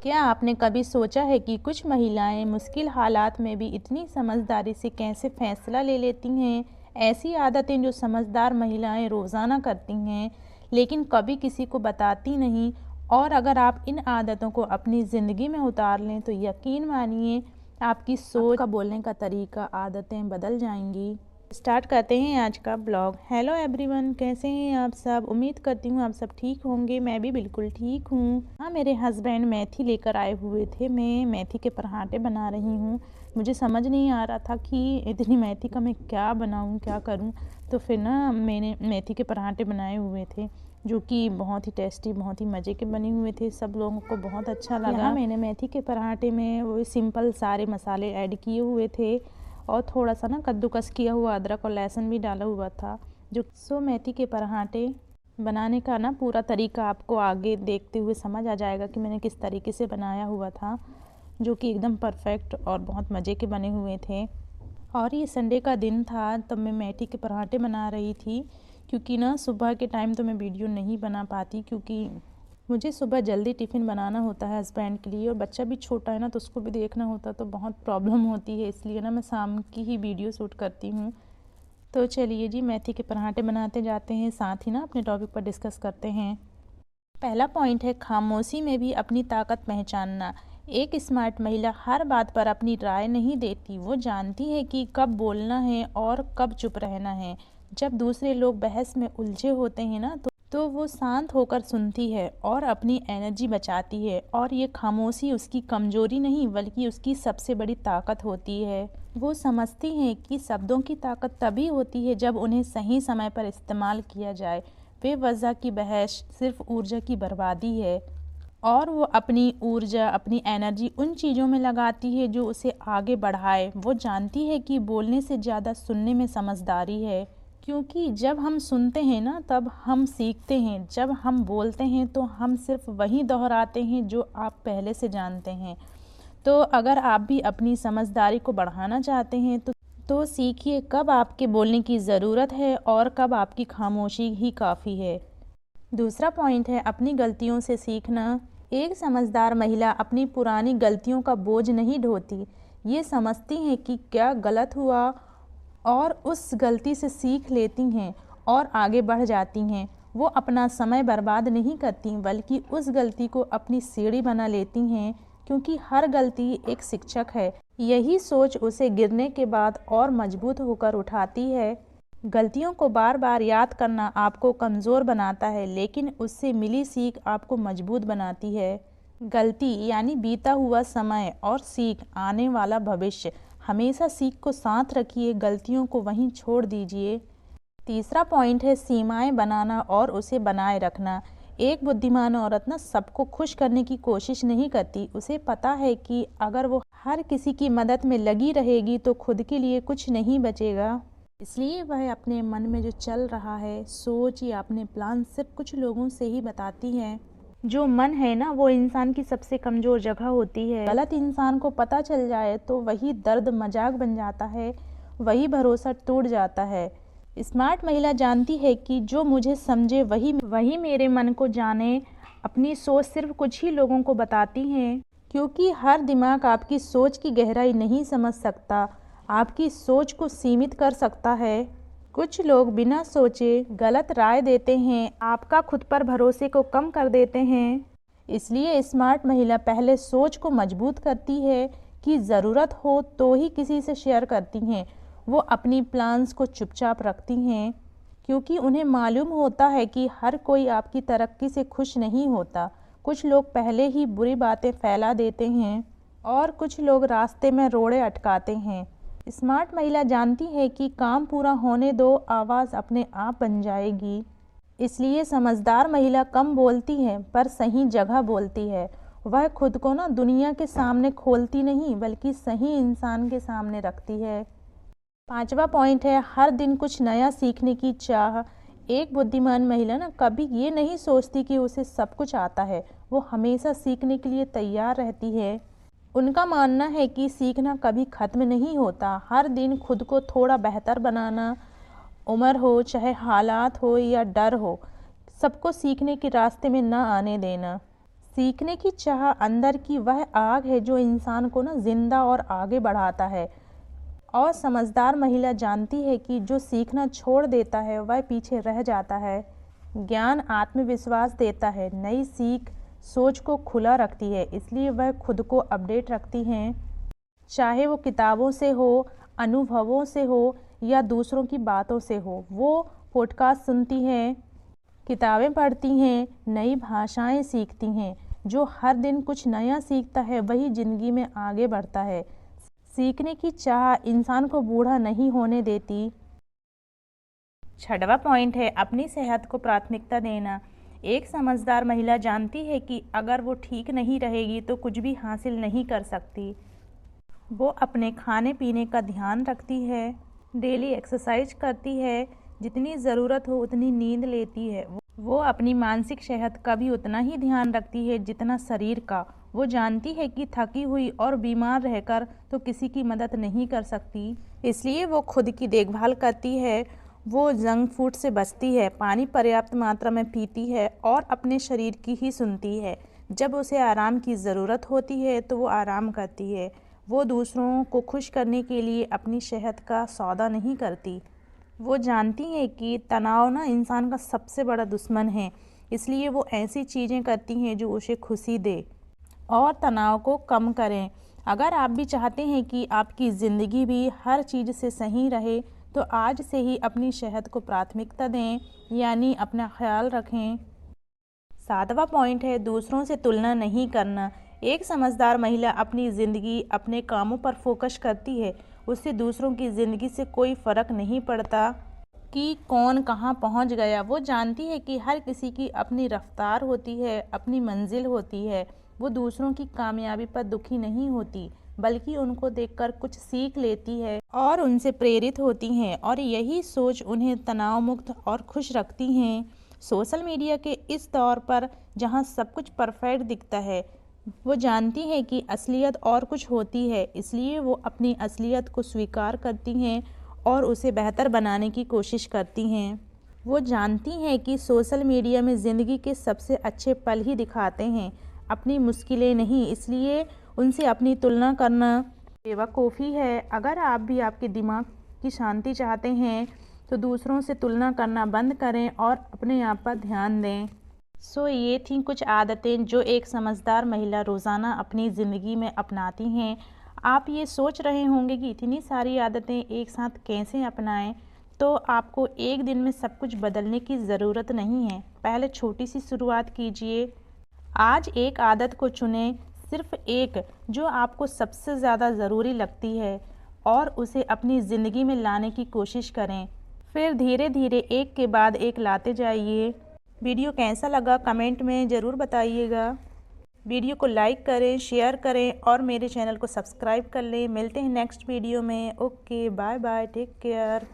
क्या आपने कभी सोचा है कि कुछ महिलाएं मुश्किल हालात में भी इतनी समझदारी से कैसे फैसला ले लेती हैं? ऐसी आदतें जो समझदार महिलाएं रोज़ाना करती हैं, लेकिन कभी किसी को बताती नहीं। और अगर आप इन आदतों को अपनी ज़िंदगी में उतार लें तो यकीन मानिए आपकी सोच, आपका बोलने का तरीका, आदतें बदल जाएंगी। स्टार्ट करते हैं आज का ब्लॉग। हेलो एवरीवन, कैसे हैं आप सब? उम्मीद करती हूँ आप सब ठीक होंगे। मैं भी बिल्कुल ठीक हूँ। हाँ, मेरे हस्बैंड मेथी लेकर आए हुए थे। मैं मेथी के पराठे बना रही हूँ। मुझे समझ नहीं आ रहा था कि इतनी मेथी का मैं क्या बनाऊँ, क्या करूँ। तो फिर ना मैंने मेथी के पराठे बनाए हुए थे, जो कि बहुत ही टेस्टी, बहुत ही मज़े के बने हुए थे। सब लोगों को बहुत अच्छा लगा। यहाँ मैंने मेथी के पराठे में वो सिंपल सारे मसाले ऐड किए हुए थे और थोड़ा सा ना कद्दूकस किया हुआ अदरक और लहसुन भी डाला हुआ था। जो मेथी के पराठे बनाने का ना पूरा तरीका आपको आगे देखते हुए समझ आ जाएगा कि मैंने किस तरीके से बनाया हुआ था, जो कि एकदम परफेक्ट और बहुत मज़े के बने हुए थे। और ये संडे का दिन था, तब मैं मेथी के पराठे बना रही थी, क्योंकि ना सुबह के टाइम तो मैं वीडियो नहीं बना पाती, क्योंकि मुझे सुबह जल्दी टिफ़िन बनाना होता है हस्बैंड के लिए, और बच्चा भी छोटा है ना, तो उसको भी देखना होता, तो बहुत प्रॉब्लम होती है। इसलिए ना मैं शाम की ही वीडियो शूट करती हूँ। तो चलिए जी, मेथी के पराठे बनाते जाते हैं, साथ ही ना अपने टॉपिक पर डिस्कस करते हैं। पहला पॉइंट है खामोशी में भी अपनी ताकत पहचानना। एक स्मार्ट महिला हर बात पर अपनी राय नहीं देती। वो जानती है कि कब बोलना है और कब चुप रहना है। जब दूसरे लोग बहस में उलझे होते हैं ना, तो वो शांत होकर सुनती है और अपनी एनर्जी बचाती है। और ये खामोशी उसकी कमजोरी नहीं, बल्कि उसकी सबसे बड़ी ताकत होती है। वो समझती हैं कि शब्दों की ताकत तभी होती है जब उन्हें सही समय पर इस्तेमाल किया जाए। बेवजह की बहस सिर्फ ऊर्जा की बर्बादी है, और वो अपनी ऊर्जा, अपनी एनर्जी उन चीज़ों में लगाती है जो उसे आगे बढ़ाए। वो जानती है कि बोलने से ज़्यादा सुनने में समझदारी है, क्योंकि जब हम सुनते हैं ना, तब हम सीखते हैं। जब हम बोलते हैं तो हम सिर्फ वही दोहराते हैं जो आप पहले से जानते हैं। तो अगर आप भी अपनी समझदारी को बढ़ाना चाहते हैं तो सीखिए कब आपके बोलने की ज़रूरत है और कब आपकी खामोशी ही काफ़ी है। दूसरा पॉइंट है अपनी गलतियों से सीखना। एक समझदार महिला अपनी पुरानी गलतियों का बोझ नहीं ढोती। ये समझती हैं कि क्या गलत हुआ और उस गलती से सीख लेती हैं और आगे बढ़ जाती हैं। वो अपना समय बर्बाद नहीं करती, बल्कि उस गलती को अपनी सीढ़ी बना लेती हैं, क्योंकि हर गलती एक शिक्षक है। यही सोच उसे गिरने के बाद और मजबूत होकर उठाती है। गलतियों को बार बार याद करना आपको कमज़ोर बनाता है, लेकिन उससे मिली सीख आपको मजबूत बनाती है। गलती यानी बीता हुआ समय और सीख आने वाला भविष्य। हमेशा सीख को साथ रखिए, गलतियों को वहीं छोड़ दीजिए। तीसरा पॉइंट है सीमाएं बनाना और उसे बनाए रखना। एक बुद्धिमान औरत ना सबको खुश करने की कोशिश नहीं करती। उसे पता है कि अगर वो हर किसी की मदद में लगी रहेगी तो खुद के लिए कुछ नहीं बचेगा। इसलिए वह अपने मन में जो चल रहा है, सोच या अपने प्लान सिर्फ कुछ लोगों से ही बताती है। जो मन है ना, वो इंसान की सबसे कमज़ोर जगह होती है। गलत इंसान को पता चल जाए तो वही दर्द मजाक बन जाता है, वही भरोसा टूट जाता है। स्मार्ट महिला जानती है कि जो मुझे समझे वही मेरे मन को जाने। अपनी सोच सिर्फ कुछ ही लोगों को बताती हैं, क्योंकि हर दिमाग आपकी सोच की गहराई नहीं समझ सकता, आपकी सोच को सीमित कर सकता है। कुछ लोग बिना सोचे गलत राय देते हैं, आपका खुद पर भरोसे को कम कर देते हैं। इसलिए स्मार्ट महिला पहले सोच को मजबूत करती है कि ज़रूरत हो तो ही किसी से शेयर करती हैं। वो अपनी प्लान्स को चुपचाप रखती हैं, क्योंकि उन्हें मालूम होता है कि हर कोई आपकी तरक्की से खुश नहीं होता। कुछ लोग पहले ही बुरी बातें फैला देते हैं और कुछ लोग रास्ते में रोड़े अटकाते हैं। स्मार्ट महिला जानती है कि काम पूरा होने दो, आवाज़ अपने आप बन जाएगी। इसलिए समझदार महिला कम बोलती है पर सही जगह बोलती है। वह खुद को ना दुनिया के सामने खोलती नहीं, बल्कि सही इंसान के सामने रखती है। पांचवा पॉइंट है हर दिन कुछ नया सीखने की चाह। एक बुद्धिमान महिला ना कभी ये नहीं सोचती कि उसे सब कुछ आता है। वो हमेशा सीखने के लिए तैयार रहती है। उनका मानना है कि सीखना कभी ख़त्म नहीं होता। हर दिन खुद को थोड़ा बेहतर बनाना, उम्र हो चाहे हालात हो या डर हो, सबको सीखने के रास्ते में ना आने देना। सीखने की चाह अंदर की वह आग है जो इंसान को ना जिंदा और आगे बढ़ाता है। और समझदार महिला जानती है कि जो सीखना छोड़ देता है वह पीछे रह जाता है। ज्ञान आत्मविश्वास देता है, नई सीख सोच को खुला रखती है, इसलिए वह खुद को अपडेट रखती हैं। चाहे वो किताबों से हो, अनुभवों से हो या दूसरों की बातों से हो। वो पॉडकास्ट सुनती हैं, किताबें पढ़ती हैं, नई भाषाएं सीखती हैं। जो हर दिन कुछ नया सीखता है वही ज़िंदगी में आगे बढ़ता है। सीखने की चाह इंसान को बूढ़ा नहीं होने देती। छठवां पॉइंट है अपनी सेहत को प्राथमिकता देना। एक समझदार महिला जानती है कि अगर वो ठीक नहीं रहेगी तो कुछ भी हासिल नहीं कर सकती। वो अपने खाने पीने का ध्यान रखती है, डेली एक्सरसाइज करती है, जितनी ज़रूरत हो उतनी नींद लेती है। वो अपनी मानसिक सेहत का भी उतना ही ध्यान रखती है जितना शरीर का। वो जानती है कि थकी हुई और बीमार रहकर तो किसी की मदद नहीं कर सकती, इसलिए वो खुद की देखभाल करती है। वो जंक फूड से बचती है, पानी पर्याप्त मात्रा में पीती है और अपने शरीर की ही सुनती है। जब उसे आराम की ज़रूरत होती है तो वो आराम करती है। वो दूसरों को खुश करने के लिए अपनी सेहत का सौदा नहीं करती। वो जानती है कि तनाव ना इंसान का सबसे बड़ा दुश्मन है, इसलिए वो ऐसी चीज़ें करती हैं जो उसे खुशी दे और तनाव को कम करें। अगर आप भी चाहते हैं कि आपकी ज़िंदगी भी हर चीज़ से सही रहे तो आज से ही अपनी सेहत को प्राथमिकता दें, यानी अपना ख्याल रखें। सातवां पॉइंट है दूसरों से तुलना नहीं करना। एक समझदार महिला अपनी ज़िंदगी अपने कामों पर फोकस करती है। उससे दूसरों की ज़िंदगी से कोई फ़र्क नहीं पड़ता कि कौन कहाँ पहुँच गया। वो जानती है कि हर किसी की अपनी रफ्तार होती है, अपनी मंजिल होती है। वो दूसरों की कामयाबी पर दुखी नहीं होती, बल्कि उनको देखकर कुछ सीख लेती है और उनसे प्रेरित होती हैं, और यही सोच उन्हें तनाव मुक्त और खुश रखती हैं। सोशल मीडिया के इस दौर पर जहाँ सब कुछ परफेक्ट दिखता है, वो जानती हैं कि असलियत और कुछ होती है, इसलिए वो अपनी असलियत को स्वीकार करती हैं और उसे बेहतर बनाने की कोशिश करती हैं। वो जानती हैं कि सोशल मीडिया में ज़िंदगी के सबसे अच्छे पल ही दिखाते हैं, अपनी मुश्किलें नहीं, इसलिए उनसे अपनी तुलना करना बेवकूफ़ी है। अगर आप भी आपके दिमाग की शांति चाहते हैं तो दूसरों से तुलना करना बंद करें और अपने आप पर ध्यान दें। ये थी कुछ आदतें जो एक समझदार महिला रोज़ाना अपनी ज़िंदगी में अपनाती हैं। आप ये सोच रहे होंगे कि इतनी सारी आदतें एक साथ कैसे अपनाएं, तो आपको एक दिन में सब कुछ बदलने की ज़रूरत नहीं है। पहले छोटी सी शुरुआत कीजिए। आज एक आदत को चुनें, सिर्फ एक जो आपको सबसे ज़्यादा ज़रूरी लगती है, और उसे अपनी ज़िंदगी में लाने की कोशिश करें। फिर धीरे धीरे एक के बाद एक लाते जाइए। वीडियो कैसा लगा कमेंट में ज़रूर बताइएगा। वीडियो को लाइक करें, शेयर करें और मेरे चैनल को सब्सक्राइब कर लें। मिलते हैं नेक्स्ट वीडियो में। Okay, bye bye, take care.